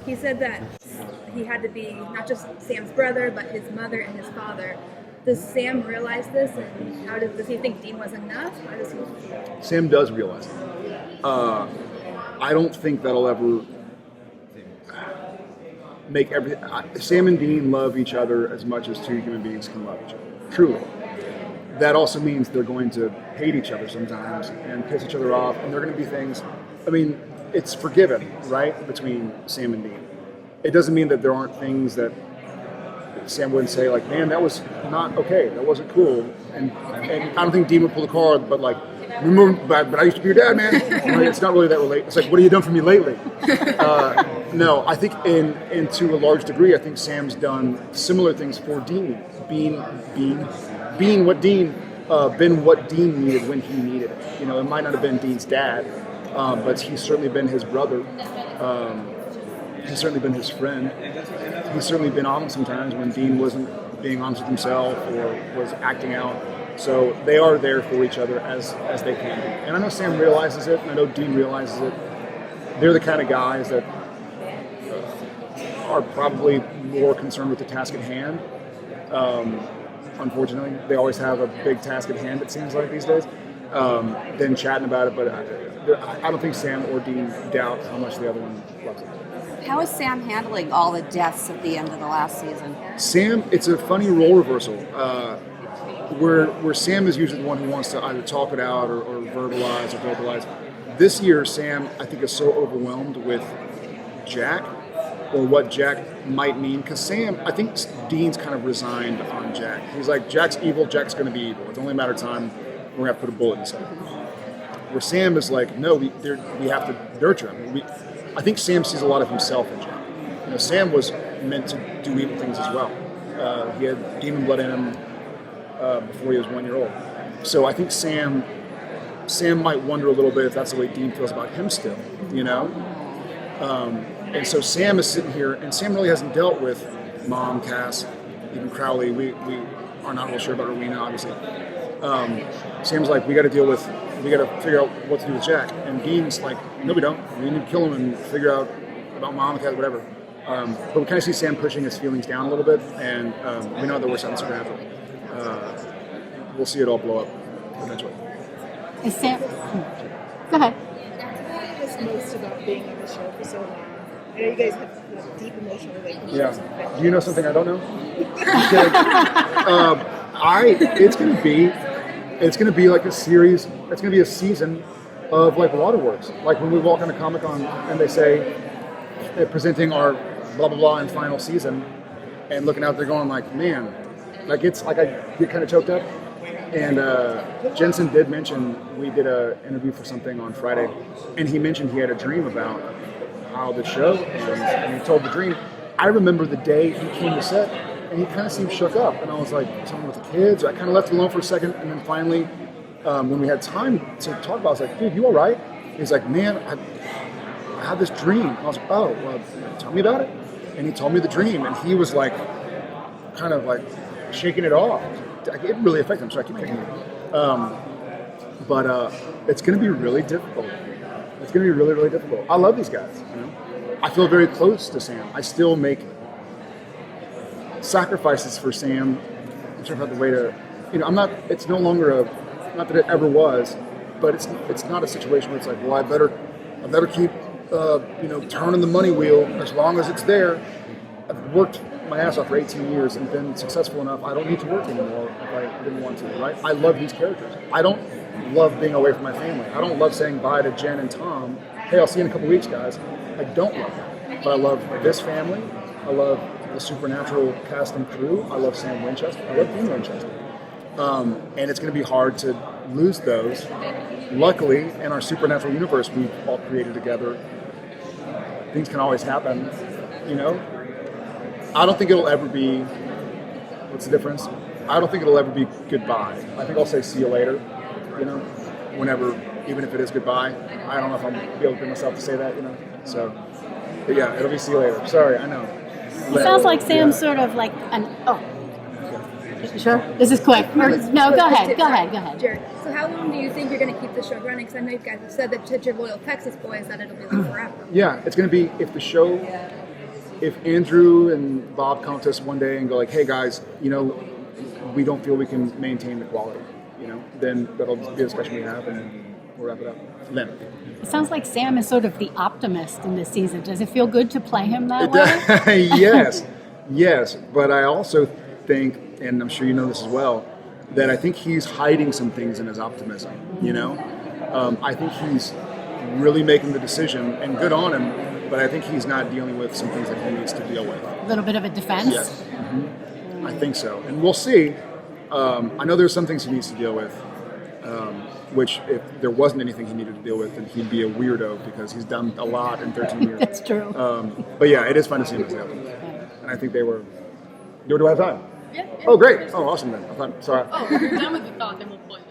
He said that he had to be not just Sam's brother, but his mother and his father. Does Sam realize this, and does he think Dean was enough? How does he? Sam does realize it. I don't think that'll ever make everything. Sam and Dean love each other as much as two human beings can love each other. Truly. That also means they're going to hate each other sometimes and piss each other off, and there are going to be things. I mean, it's forgiven, right, between Sam and Dean. It doesn't mean that there aren't things that Sam wouldn't say, like, man, that was not okay, that wasn't cool. And I don't think Dean would pull the card, but like, remember, but I used to be your dad, man. It's not really that related. It's like, what have you done for me lately? No, I think in to a large degree, I think Sam's done similar things for Dean, being what Dean, been what Dean needed when he needed it. You know, it might not have been Dean's dad, but he's certainly been his brother. He's certainly been his friend. He's certainly been honest sometimes when Dean wasn't being honest with himself or was acting out. So they are there for each other as they can be. And I know Sam realizes it, and I know Dean realizes it. They're the kind of guys that are probably more concerned with the task at hand. Unfortunately, they always have a big task at hand, it seems like these days, than chatting about it. But I don't think Sam or Dean doubt how much the other one loves it. How is Sam handling all the deaths at the end of the last season? Sam, it's a funny role reversal. Where Sam is usually the one who wants to either talk it out or verbalize. This year, Sam, I think, is so overwhelmed with Jack or what Jack might mean. Because Sam, I think Dean's kind of resigned on Jack. He's like, Jack's evil, Jack's going to be evil. It's only a matter of time we're going to have to put a bullet in his head. Where Sam is like, no, we have to nurture him. I think Sam sees a lot of himself in Jack. You know, Sam was meant to do evil things as well. He had demon blood in him before he was 1 year old. So I think Sam might wonder a little bit if that's the way Dean feels about him still, you know? And so Sam is sitting here, and Sam really hasn't dealt with Mom, Cass, even Crowley. We are not real sure about Rowena, obviously. Sam's like, we got to figure out what to do with Jack. And Dean's like, no, we don't. We need to kill him and figure out about Mom, Cass, whatever. But we kind of see Sam pushing his feelings down a little bit, and we know that we're something supernatural. We'll see it all blow up eventually. Is Sam? Go ahead. What is most about being on the show for so long? I know you guys have deep emotional relationships. Yeah. Do you know something I don't know? It's gonna be like a series. It's gonna be a season of like Waterworks. Like when we walk on a Comic-Con and they say they're presenting our blah blah blah in final season, and looking out there going like, man, like it's like I get kind of choked up. And Jensen did mention, we did an interview for something on Friday, and he mentioned he had a dream about how the show ends, and he told the dream. I remember the day he came to set, and he kind of seemed shook up, and I was like, something with the kids. I kind of left it alone for a second, and then finally, when we had time to talk about it, I was like, dude, you all right? He's like, man, I had this dream. I was like, oh, well, tell me about it. And he told me the dream, and he was like, kind of like shaking it off. It really affected him, so I keep picking it. But it's going to be really difficult. It's going to be really, really difficult. I love these guys. You know? I feel very close to Sam. I still make sacrifices for Sam. I'm trying to find the way to, you know, I'm not. It's no longer not that it ever was, but it's not a situation where it's like, well, I better keep, turning the money wheel as long as it's there. I've worked my ass off for 18 years and been successful enough. I don't need to work anymore if I didn't want to, right? I love these characters. I don't love being away from my family. I don't love saying bye to Jen and Tom. Hey, I'll see you in a couple weeks, guys. I don't love that. But I love this family. I love the Supernatural cast and crew. I love Sam Winchester. I love Dean Winchester. And it's going to be hard to lose those. Luckily, in our Supernatural universe we've all created together, things can always happen, you know? I don't think it'll ever be, what's the difference? I don't think it'll ever be goodbye. I think I'll say see you later, you know, whenever, even if it is goodbye. I don't know if I'm going to be able to bring myself to say that, you know. So, but yeah, it'll be see you later. Sorry, I know. It sounds like Sam's sort of like Sure? This is quick. No, go ahead. Jared, so how long do you think you're going to keep the show running? Because I know you guys have said that to your loyal Texas boys that it'll be like forever. Yeah, it's going to be, if the show if Andrew and Bob come to us one day and go like, hey guys, we don't feel we can maintain the quality, then that'll be a discussion we have and we'll wrap it up then. It sounds like Sam is sort of the optimist in this season. Does it feel good to play him that way? Yes, but I also think, and I'm sure you know this as well, that I think he's hiding some things in his optimism. I think he's really making the decision, and good on him. But I think he's not dealing with some things that he needs to deal with. A little bit of a defense. Yes, I think so, and we'll see. I know there's some things he needs to deal with. Which, if there wasn't anything he needed to deal with, then he'd be a weirdo because he's done a lot in 13 years. That's true. But yeah, it is fun to see him as happen. And I think they were. Do I have time? Yeah. Oh, great. Oh, awesome then. I thought, sorry. Oh, when you're done with the thought, then we'll play.